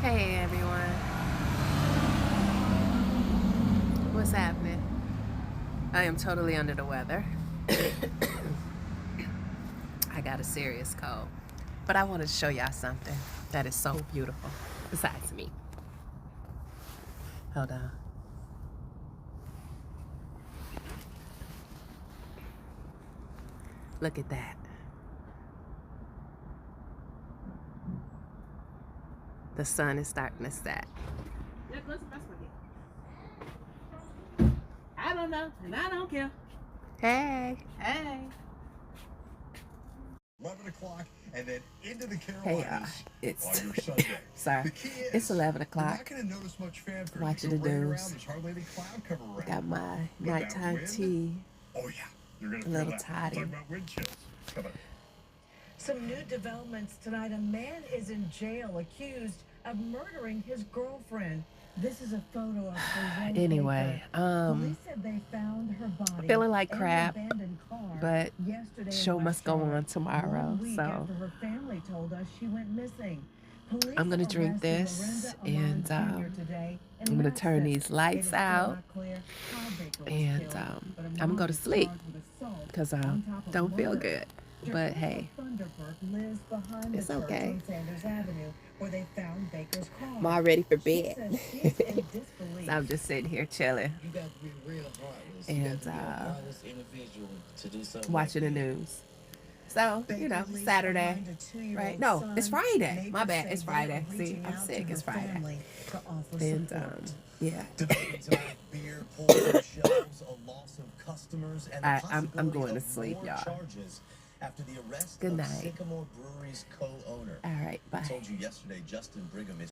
Hey everyone, what's happening? I am totally under the weather. I got a serious cold, but I wanted to show y'all something that is so beautiful besides me. Hold on. Look at that. The sun is starting to set. I don't know, and I don't care. Hey. Hey. 11 o'clock and then into the Hey Carolinas it's on your Sunday. sorry. The key is, It's 11 you're o'clock. not going to notice much fanfare. Watching You the go right news. around, there's hardly any cloud cover around. Got my But that nighttime wind, tea. Oh yeah, you're going to A feel little that. toddy. We'll talk about wind chills. Come on. Some new developments tonight. A man is in jail accused of murdering his girlfriend. This is a photo of Suzanne Anyway, Baker. Police said they found her body feeling like in an crap, abandoned car but yesterday show in must West go Charlotte, on tomorrow, 1 week so after her family told us she went missing. Police I'm gonna drink arrested this, Lorenza and Alon Jr. today in I'm gonna turn Madison. these lights It is still out, not clear how Baker was and killed, but I'm Alon gonna go to is sleep charged with assault because I on top of don't feel murder. good. But hey, Thunderbird lives behind it's the church okay. on Sanders Avenue, where they found Baker's car. I'm all ready for She bed. says she's in disbelief. So I'm just sitting here chilling You got to be real heartless. and You got to be a heartless individual to do something watching the like that. news. So, you know, Baker Saturday, leaves behind a 2-year-old right? No, son. it's Friday. Neighbors My bad. say It's they Friday. are See, reaching I'm out sick. to It's her Friday. family to offer And support. yeah, Debating tonight, beer pulled from shelves, a loss of customers, and the I'm possibility going to of sleep, more y'all. charges after the arrest Good of night. Sycamore Brewery's co-owner. All right, I bye. told you yesterday, Justin Brigham is